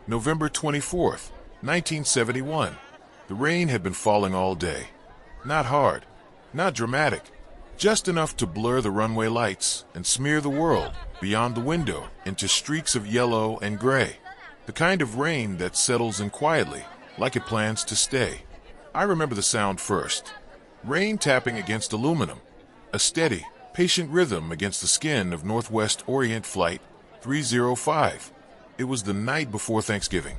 November 24th, 1971. The rain had been falling all day. Not hard, not dramatic, just enough to blur the runway lights and smear the world beyond the window into streaks of yellow and gray. The kind of rain that settles in quietly, like it plans to stay. I remember the sound first. Rain tapping against aluminum. A steady, patient rhythm against the skin of Northwest Orient Flight 305. It was the night before Thanksgiving.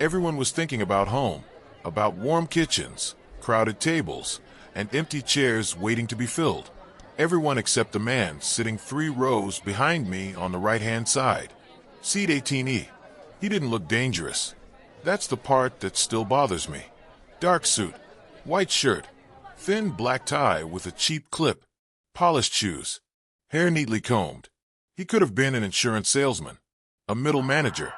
Everyone was thinking about home, about warm kitchens, crowded tables, and empty chairs waiting to be filled. Everyone except the man sitting 3 rows behind me on the right-hand side. Seat 18E. He didn't look dangerous. That's the part that still bothers me. Dark suit, white shirt, thin black tie with a cheap clip, polished shoes, hair neatly combed. He could have been an insurance salesman, a middle manager,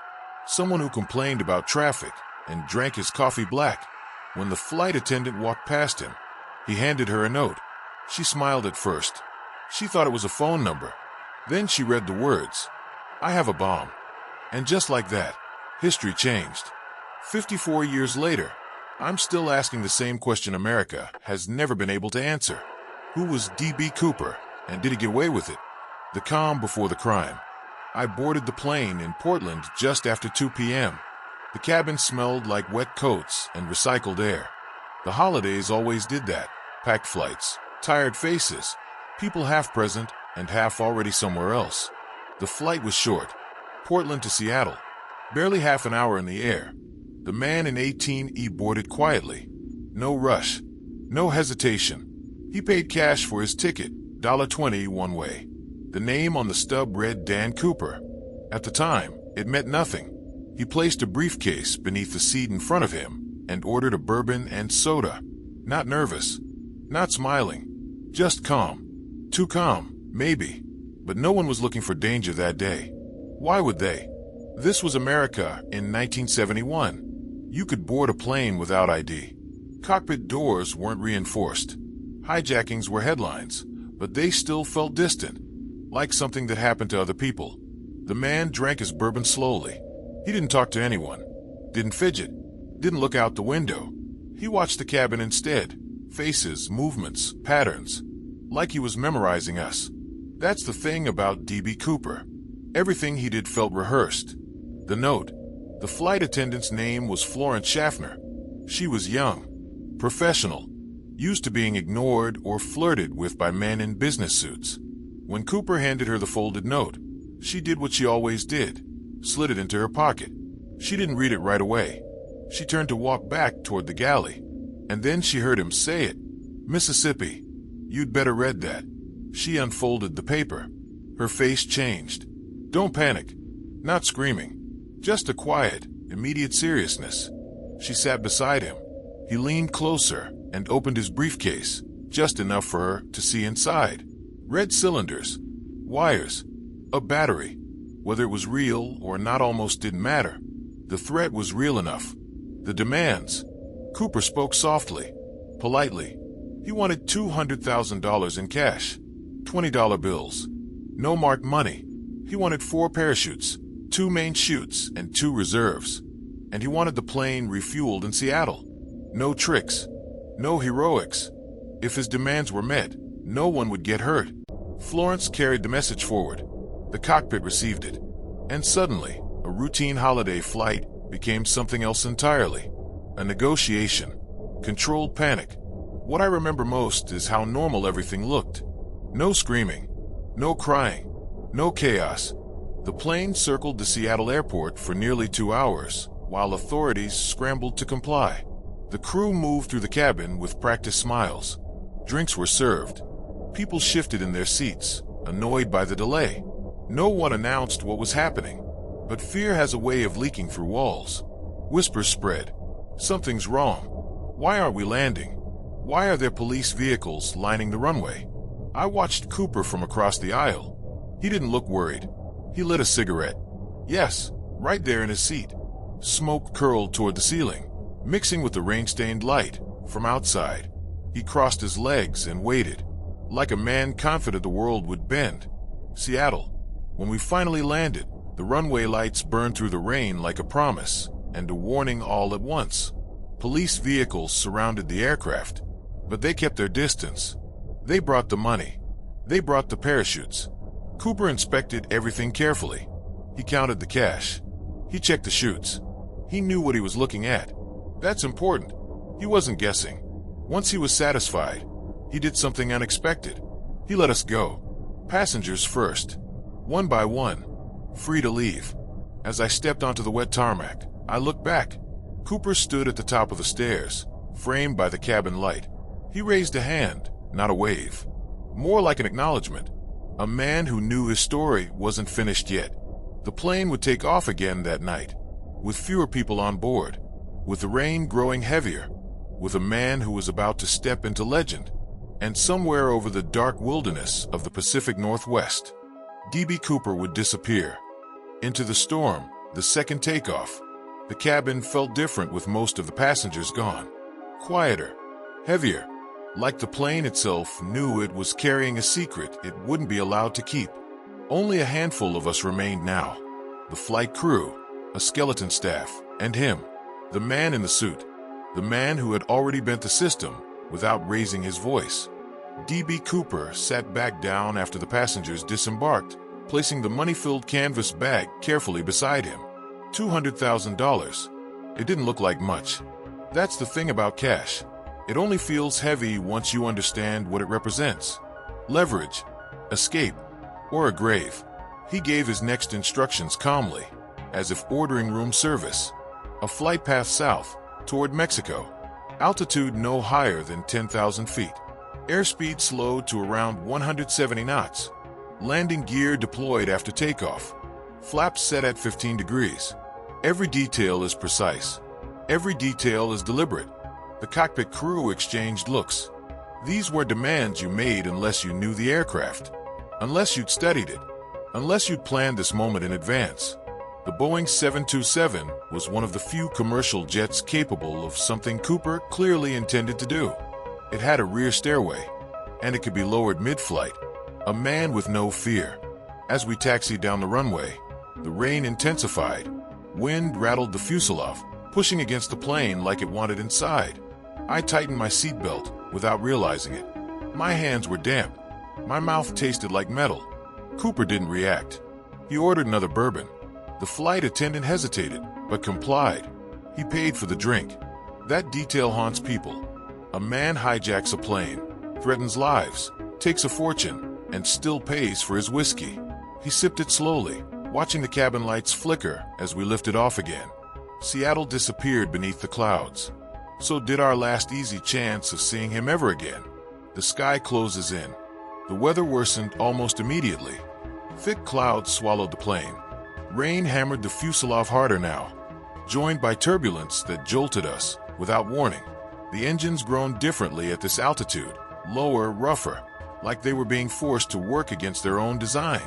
someone who complained about traffic and drank his coffee black. When the flight attendant walked past him, he handed her a note. She smiled at first. She thought it was a phone number. Then she read the words, "I have a bomb." And just like that, history changed. 54 years later, I'm still asking the same question America has never been able to answer. Who was D.B. Cooper, and did he get away with it? The calm before the crime. I boarded the plane in Portland just after 2 p.m. The cabin smelled like wet coats and recycled air. The holidays always did that. Packed flights, tired faces, people half present and half already somewhere else. The flight was short. Portland to Seattle. Barely half an hour in the air. The man in 18E boarded quietly. No rush. No hesitation. He paid cash for his ticket, $1.20 one way. The name on the stub read Dan Cooper. At the time, it meant nothing. He placed a briefcase beneath the seat in front of him and ordered a bourbon and soda. Not nervous. Not smiling. Just calm. Too calm, maybe. But no one was looking for danger that day. Why would they? This was America in 1971. You could board a plane without ID. Cockpit doors weren't reinforced. Hijackings were headlines, but they still felt distant, like something that happened to other people. The man drank his bourbon slowly. He didn't talk to anyone, didn't fidget, didn't look out the window. He watched the cabin instead, faces, movements, patterns, like he was memorizing us. That's the thing about D.B. Cooper. Everything he did felt rehearsed. The note. The flight attendant's name was Florence Schaffner. She was young, professional, used to being ignored or flirted with by men in business suits. When Cooper handed her the folded note, she did what she always did, slid it into her pocket. She didn't read it right away. She turned to walk back toward the galley, and then she heard him say it. "Mississippi, you'd better read that." She unfolded the paper. Her face changed. Don't panic. Not screaming. Just a quiet, immediate seriousness. She sat beside him. He leaned closer and opened his briefcase, just enough for her to see inside. Red cylinders, wires, a battery. Whether it was real or not almost didn't matter. The threat was real enough. The demands. Cooper spoke softly, politely. He wanted $200,000 in cash, $20 bills. No marked money. He wanted 4 parachutes, 2 main chutes, and 2 reserves. And he wanted the plane refueled in Seattle. No tricks. No heroics. If his demands were met, no one would get hurt. Florence carried the message forward. The cockpit received it. And suddenly, a routine holiday flight became something else entirely. A negotiation. Controlled panic. What I remember most is how normal everything looked. No screaming. No crying. No chaos. The plane circled the Seattle airport for nearly 2 hours, while authorities scrambled to comply. The crew moved through the cabin with practiced smiles. Drinks were served. People shifted in their seats, annoyed by the delay. No one announced what was happening, but fear has a way of leaking through walls. Whispers spread. Something's wrong. Why aren't we landing? Why are there police vehicles lining the runway? I watched Cooper from across the aisle. He didn't look worried. He lit a cigarette. Yes, right there in his seat. Smoke curled toward the ceiling, mixing with the rain-stained light from outside. He crossed his legs and waited, like a man confident the world would bend. Seattle. When we finally landed, the runway lights burned through the rain like a promise. and a warning all at once. Police vehicles surrounded the aircraft, but they kept their distance. They brought the money. They brought the parachutes. Cooper inspected everything carefully. He counted the cash. He checked the chutes. He knew what he was looking at. That's important. He wasn't guessing. Once he was satisfied, he did something unexpected. He let us go. Passengers first. One by one. Free to leave. As I stepped onto the wet tarmac, I looked back. Cooper stood at the top of the stairs, framed by the cabin light. He raised a hand, not a wave. More like an acknowledgement. A man who knew his story wasn't finished yet. The plane would take off again that night, with fewer people on board, with the rain growing heavier, with a man who was about to step into legend, and somewhere over the dark wilderness of the Pacific Northwest, D.B. Cooper would disappear. Into the storm, the second takeoff. The cabin felt different with most of the passengers gone. Quieter, heavier, like the plane itself knew it was carrying a secret it wouldn't be allowed to keep. Only a handful of us remained now. The flight crew, a skeleton staff, and him, the man in the suit, the man who had already bent the system without raising his voice. D.B. Cooper sat back down after the passengers disembarked, placing the money-filled canvas bag carefully beside him. $200,000. It didn't look like much. That's the thing about cash. It only feels heavy once you understand what it represents. Leverage, escape, or a grave. He gave his next instructions calmly, as if ordering room service. A flight path south, toward Mexico. Altitude no higher than 10,000 feet. Airspeed slowed to around 170 knots. Landing gear deployed after takeoff. Flaps set at 15 degrees. Every detail is precise. Every detail is deliberate. The cockpit crew exchanged looks. These were demands you made unless you knew the aircraft, unless you'd studied it, unless you'd planned this moment in advance. The Boeing 727 was one of the few commercial jets capable of something Cooper clearly intended to do. It had a rear stairway, and it could be lowered mid-flight. A man with no fear. As we taxied down the runway, the rain intensified. Wind rattled the fuselage, pushing against the plane like it wanted inside. I tightened my seatbelt without realizing it. My hands were damp. My mouth tasted like metal. Cooper didn't react. He ordered another bourbon. The flight attendant hesitated, but complied. He paid for the drink. That detail haunts people. A man hijacks a plane, threatens lives, takes a fortune, and still pays for his whiskey. He sipped it slowly, watching the cabin lights flicker as we lifted off again. Seattle disappeared beneath the clouds. So did our last easy chance of seeing him ever again. The sky closes in. The weather worsened almost immediately. Thick clouds swallowed the plane. Rain hammered the fuselage harder now, joined by turbulence that jolted us without warning. The engines groaned differently at this altitude, lower, rougher, like they were being forced to work against their own design.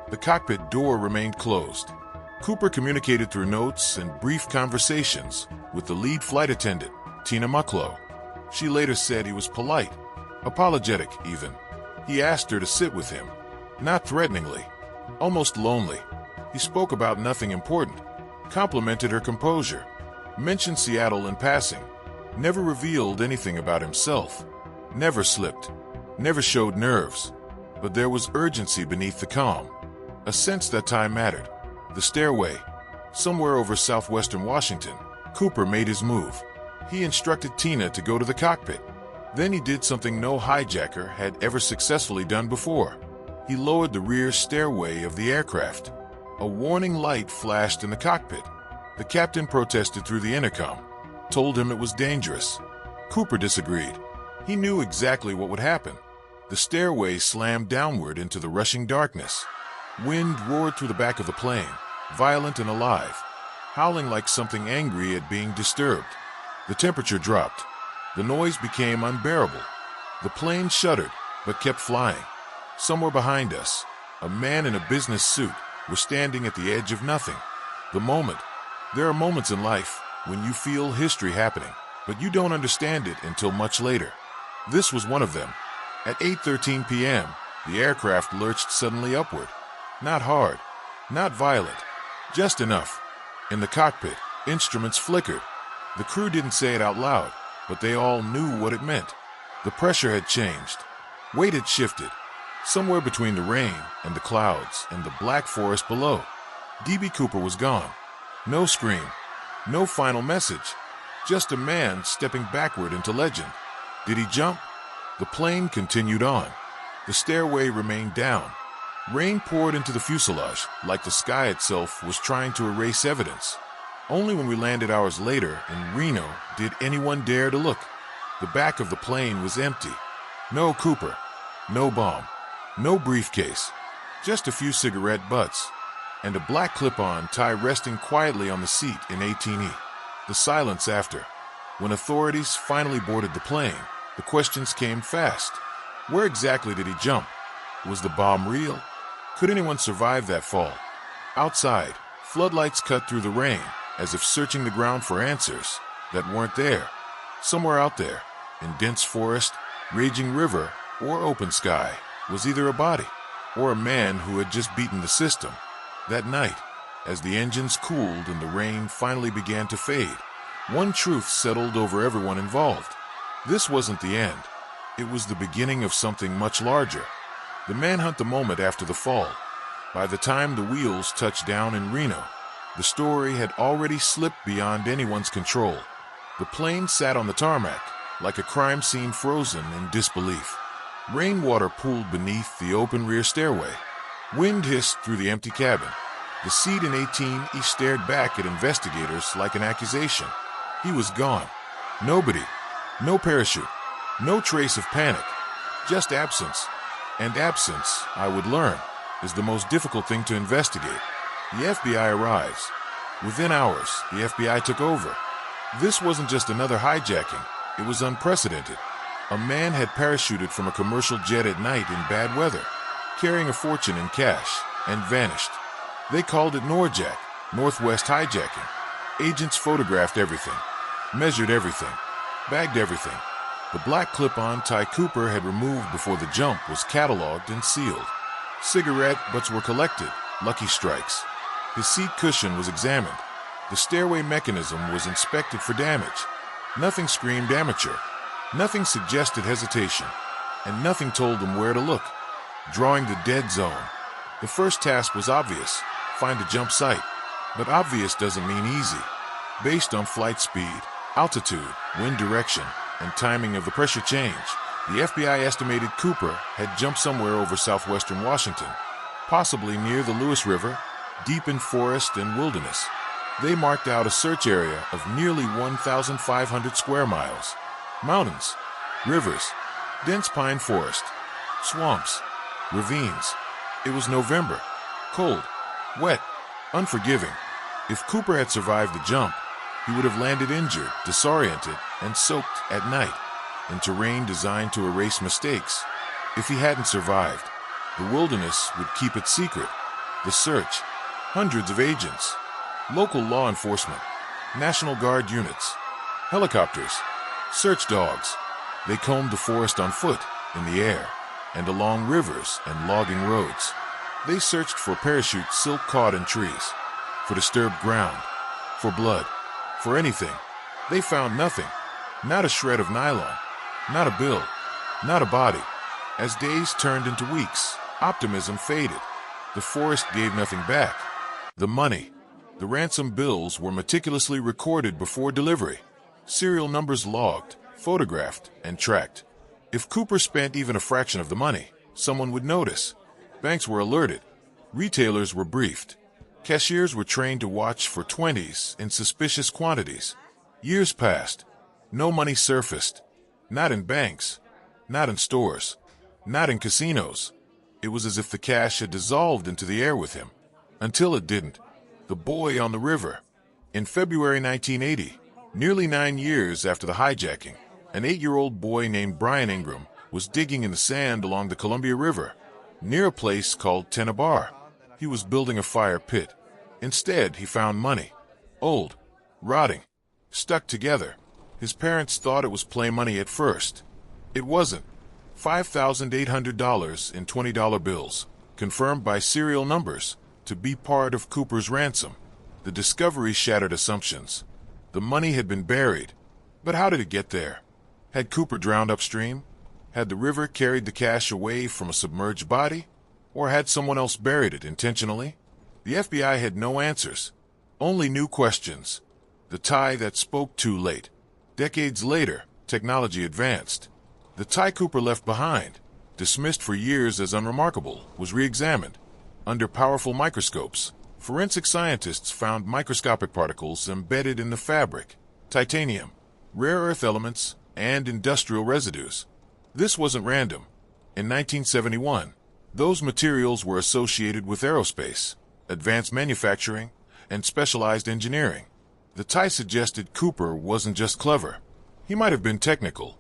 The cockpit door remained closed. Cooper communicated through notes and brief conversations with the lead flight attendant, Tina Mucklow. She later said he was polite, apologetic even. He asked her to sit with him, not threateningly, almost lonely. He spoke about nothing important, complimented her composure, mentioned Seattle in passing, never revealed anything about himself, never slipped, never showed nerves. But there was urgency beneath the calm, a sense that time mattered. The stairway, somewhere over southwestern Washington. Cooper made his move. He instructed Tina to go to the cockpit. Then he did something no hijacker had ever successfully done before. He lowered the rear stairway of the aircraft. A warning light flashed in the cockpit. The captain protested through the intercom, told him it was dangerous. Cooper disagreed. He knew exactly what would happen. The stairway slammed downward into the rushing darkness. Wind roared through the back of the plane, violent and alive, howling like something angry at being disturbed. The temperature dropped. The noise became unbearable. The plane shuddered, but kept flying. Somewhere behind us, a man in a business suit was standing at the edge of nothing. The moment. There are moments in life when you feel history happening, but you don't understand it until much later. This was one of them. At 8:13 p.m., the aircraft lurched suddenly upward. Not hard, not violent, just enough. In the cockpit, Instruments flickered. The crew didn't say it out loud, but they all knew what it meant. The pressure had changed. Weight had shifted. Somewhere between the rain and the clouds and the black forest below, D.B. Cooper was gone. No scream. No final message. Just a man stepping backward into legend. Did he jump? The plane continued on. The stairway remained down. Rain poured into the fuselage, like the sky itself was trying to erase evidence. Only when we landed hours later in Reno did anyone dare to look. The back of the plane was empty. No Cooper. No bomb. No briefcase. Just a few cigarette butts. And a black clip-on tie resting quietly on the seat in 18E. The silence after. When authorities finally boarded the plane, the questions came fast. Where exactly did he jump? Was the bomb real? Could anyone survive that fall? Outside, floodlights cut through the rain, as if searching the ground for answers that weren't there. Somewhere out there, in dense forest, raging river, or open sky, was either a body or a man who had just beaten the system. That night, as the engines cooled and the rain finally began to fade, one truth settled over everyone involved. This wasn't the end. It was the beginning of something much larger. The manhunt the moment after the fall. By the time the wheels touched down in Reno, the story had already slipped beyond anyone's control. The plane sat on the tarmac, like a crime scene frozen in disbelief. Rainwater pooled beneath the open rear stairway. Wind hissed through the empty cabin. The seat in 18E stared back at investigators like an accusation. He was gone. Nobody. No parachute. No trace of panic. Just absence. And absence, I would learn, is the most difficult thing to investigate. The FBI arrives. Within hours, the FBI took over. This wasn't just another hijacking. It was unprecedented. A man had parachuted from a commercial jet at night in bad weather, carrying a fortune in cash, and vanished. They called it Norjack, Northwest Hijacking. Agents photographed everything, measured everything, bagged everything. The black clip-on tie Cooper had removed before the jump was cataloged and sealed. Cigarette butts were collected, lucky strikes. His seat cushion was examined. The stairway mechanism was inspected for damage. Nothing screamed amateur. Nothing suggested hesitation. And nothing told them where to look. Drawing the dead zone. The first task was obvious. Find a jump site. But obvious doesn't mean easy. Based on flight speed, altitude, wind direction, and timing of the pressure change, the FBI estimated Cooper had jumped somewhere over southwestern Washington, possibly near the Lewis River, deep in forest and wilderness. They marked out a search area of nearly 1,500 square miles. Mountains, rivers, dense pine forest, swamps, ravines. It was November, cold, wet, unforgiving. If Cooper had survived the jump, he would have landed injured, disoriented, and soaked at night, in terrain designed to erase mistakes. If he hadn't survived, the wilderness would keep it secret. The search, hundreds of agents, local law enforcement, National Guard units, helicopters, search dogs. They combed the forest on foot, in the air, and along rivers and logging roads. They searched for parachutes silk caught in trees, for disturbed ground, for blood, for anything. They found nothing. Not a shred of nylon, not a bill, not a body. As days turned into weeks, optimism faded. The forest gave nothing back. The money, the ransom bills were meticulously recorded before delivery. Serial numbers logged, photographed, and tracked. If Cooper spent even a fraction of the money, someone would notice. Banks were alerted. Retailers were briefed. Cashiers were trained to watch for 20s in suspicious quantities. Years passed. No money surfaced. Not in banks. Not in stores. Not in casinos. It was as if the cash had dissolved into the air with him. Until it didn't. The boy on the river. In February 1980, nearly 9 years after the hijacking, an 8-year-old boy named Brian Ingram was digging in the sand along the Columbia River, near a place called Tenabar. He was building a fire pit. Instead, he found money. Old, rotting, stuck together. His parents thought it was play money at first. It wasn't. $5,800 in $20 bills, confirmed by serial numbers, to be part of Cooper's ransom. The discovery shattered assumptions. The money had been buried, but how did it get there? Had Cooper drowned upstream? Had the river carried the cash away from a submerged body? Or had someone else buried it intentionally? The FBI had no answers, only new questions. The tie that spoke too late. Decades later, technology advanced. The tie Cooper left behind, dismissed for years as unremarkable, was re-examined. Under powerful microscopes, forensic scientists found microscopic particles embedded in the fabric, titanium, rare earth elements, and industrial residues. This wasn't random. In 1971, those materials were associated with aerospace, advanced manufacturing, and specialized engineering. The tie suggested Cooper wasn't just clever. He might have been technical,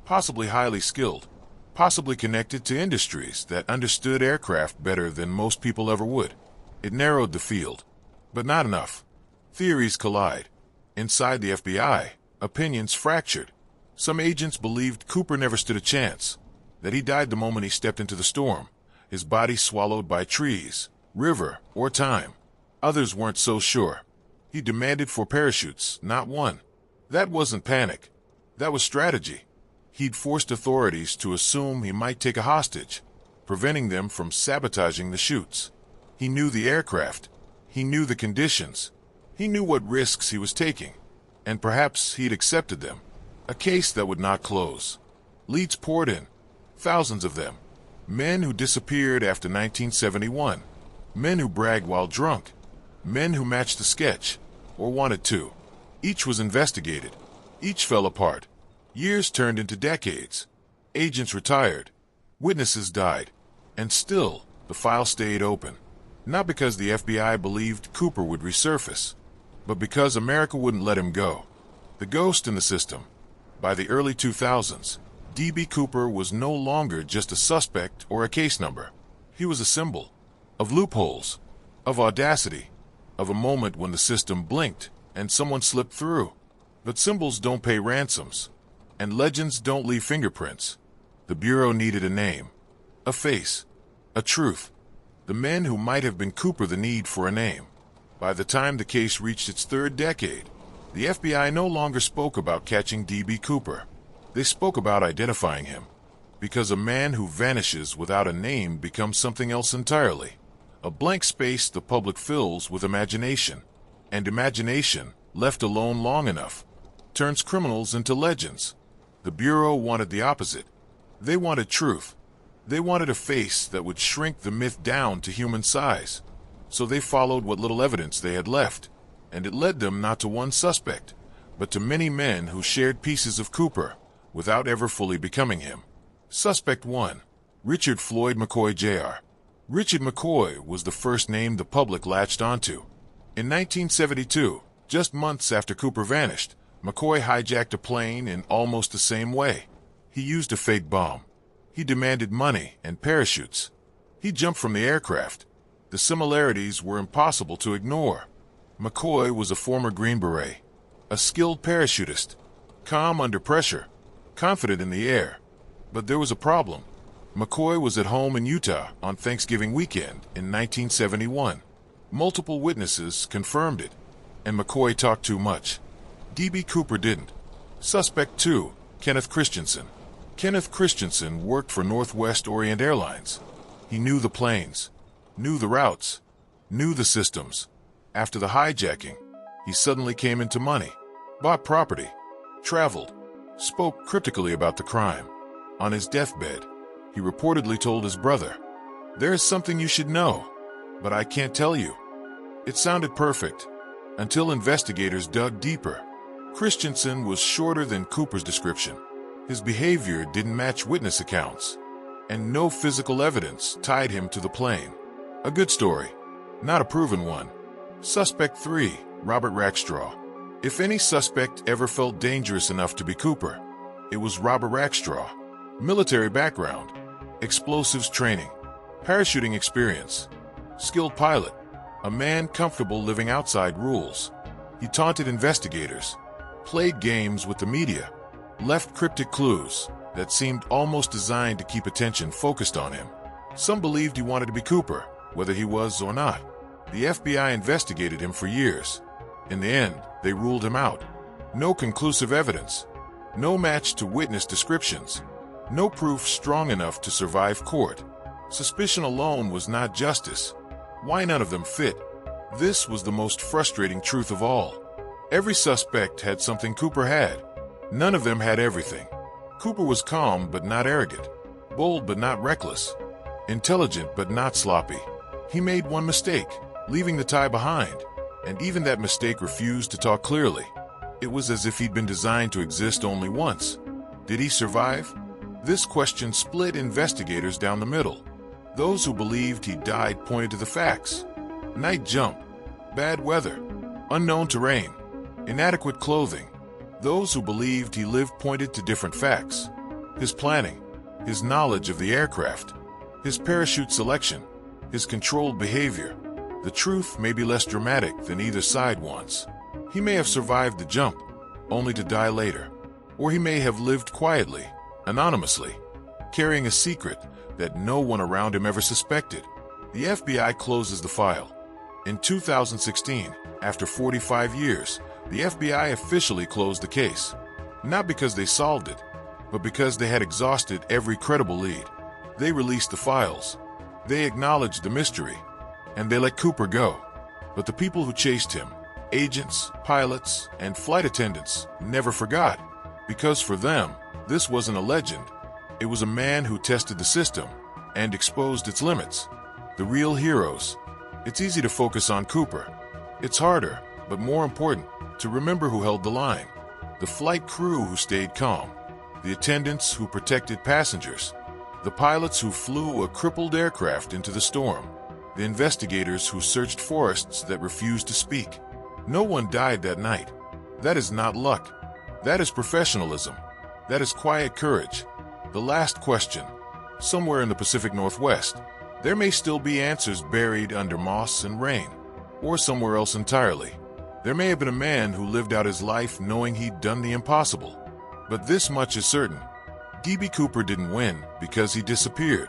possibly highly skilled, possibly connected to industries that understood aircraft better than most people ever would. It narrowed the field, but not enough. Theories collide. Inside the FBI, opinions fractured. Some agents believed Cooper never stood a chance, that he died the moment he stepped into the storm, his body swallowed by trees, river, or time. Others weren't so sure. He demanded 4 parachutes, not 1. That wasn't panic. That was strategy. He'd forced authorities to assume he might take a hostage, preventing them from sabotaging the chutes. He knew the aircraft. He knew the conditions. He knew what risks he was taking, and perhaps he'd accepted them. A case that would not close. Leads poured in, thousands of them. Men who disappeared after 1971. Men who bragged while drunk. Men who matched the sketch, or wanted to. Each was investigated. Each fell apart. Years turned into decades. Agents retired. Witnesses died. And still, the file stayed open. Not because the FBI believed Cooper would resurface, but because America wouldn't let him go. The ghost in the system. By the early 2000s, D.B. Cooper was no longer just a suspect or a case number. He was a symbol of loopholes, of audacity, of a moment when the system blinked and someone slipped through. But symbols don't pay ransoms, and legends don't leave fingerprints. The Bureau needed a name, a face, a truth. The men who might have been Cooper the need for a name. By the time the case reached its 3rd decade, the FBI no longer spoke about catching D.B. Cooper. They spoke about identifying him, because a man who vanishes without a name becomes something else entirely. A blank space the public fills with imagination, and imagination, left alone long enough, turns criminals into legends. The Bureau wanted the opposite. They wanted truth. They wanted a face that would shrink the myth down to human size. So they followed what little evidence they had left, and it led them not to one suspect, but to many men who shared pieces of Cooper without ever fully becoming him. Suspect 1. Richard Floyd McCoy Jr. Richard McCoy was the first name the public latched onto. In 1972, just months after Cooper vanished, McCoy hijacked a plane in almost the same way. He used a fake bomb. He demanded money and parachutes. He jumped from the aircraft. The similarities were impossible to ignore. McCoy was a former Green Beret, a skilled parachutist, calm under pressure, confident in the air. But there was a problem. McCoy was at home in Utah on Thanksgiving weekend in 1971. Multiple witnesses confirmed it, and McCoy talked too much. D.B. Cooper didn't. Suspect 2, Kenneth Christensen. Kenneth Christensen worked for Northwest Orient Airlines. He knew the planes, knew the routes, knew the systems. After the hijacking, he suddenly came into money, bought property, traveled, spoke cryptically about the crime. On his deathbed, he reportedly told his brother, "There is something you should know, but I can't tell you." It sounded perfect, until investigators dug deeper. Christensen was shorter than Cooper's description. His behavior didn't match witness accounts, and no physical evidence tied him to the plane. A good story, not a proven one. Suspect 3, Robert Rackstraw. If any suspect ever felt dangerous enough to be Cooper, it was Robert Rackstraw. Military background, explosives training, parachuting experience, skilled pilot, a man comfortable living outside rules. He taunted investigators, played games with the media, left cryptic clues that seemed almost designed to keep attention focused on him. Some believed he wanted to be Cooper, whether he was or not. The FBI investigated him for years. In the end, they ruled him out. No conclusive evidence. No match to witness descriptions. No proof strong enough to survive court. Suspicion alone was not justice. Why none of them fit? This was the most frustrating truth of all. Every suspect had something Cooper had. None of them had everything. Cooper was calm but not arrogant. Bold but not reckless. Intelligent but not sloppy. He made one mistake, leaving the tie behind. And even that mistake refused to talk clearly. It was as if he'd been designed to exist only once. Did he survive? This question split investigators down the middle. Those who believed he died pointed to the facts. Night jump, bad weather, unknown terrain, inadequate clothing. Those who believed he lived pointed to different facts. His planning, his knowledge of the aircraft, his parachute selection, his controlled behavior. The truth may be less dramatic than either side wants. He may have survived the jump, only to die later. Or he may have lived quietly, anonymously, carrying a secret that no one around him ever suspected. The FBI closes the file. In 2016, after 45 years, the FBI officially closed the case. Not because they solved it, but because they had exhausted every credible lead. They released the files. They acknowledged the mystery. And they let Cooper go. But the people who chased him, agents, pilots, and flight attendants, never forgot. Because for them, this wasn't a legend. It was a man who tested the system and exposed its limits. The real heroes. It's easy to focus on Cooper. It's harder, but more important, to remember who held the line. The flight crew who stayed calm. The attendants who protected passengers. The pilots who flew a crippled aircraft into the storm. The investigators who searched forests that refused to speak. No one died that night. That is not luck. That is professionalism. That is quiet courage. The last question. Somewhere in the Pacific Northwest, there may still be answers buried under moss and rain. Or somewhere else entirely. There may have been a man who lived out his life knowing he'd done the impossible. But this much is certain. D.B. Cooper didn't win because he disappeared.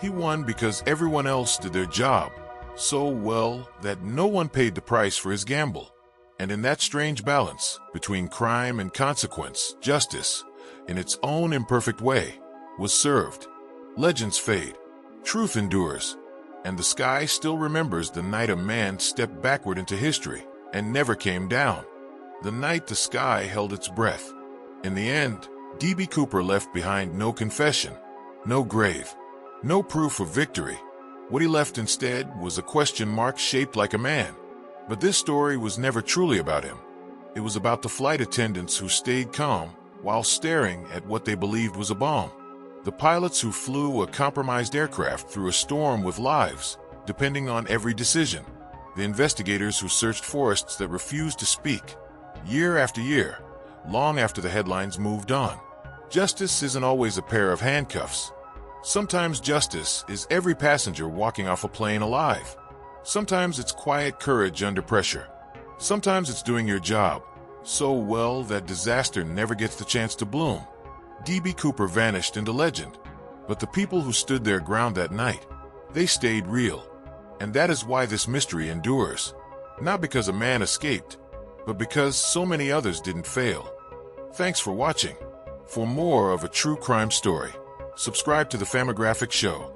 He won because everyone else did their job so well that no one paid the price for his gamble. And in that strange balance between crime and consequence, justice, in its own imperfect way, was served. Legends fade, truth endures, and the sky still remembers the night a man stepped backward into history and never came down. The night the sky held its breath. In the end, D.B. Cooper left behind no confession, no grave, no proof of victory. What he left instead was a question mark shaped like a man. But this story was never truly about him. It was about the flight attendants who stayed calm while staring at what they believed was a bomb. The pilots who flew a compromised aircraft through a storm with lives depending on every decision. The investigators who searched forests that refused to speak. Year after year, long after the headlines moved on. Justice isn't always a pair of handcuffs. Sometimes justice is every passenger walking off a plane alive. Sometimes it's quiet courage under pressure. Sometimes it's doing your job so well that disaster never gets the chance to bloom. D.B. Cooper vanished into legend, but the people who stood their ground that night, they stayed real. And that is why this mystery endures. Not because a man escaped, but because so many others didn't fail. Thanks for watching. For more of a true crime story, subscribe to the Famographic Show.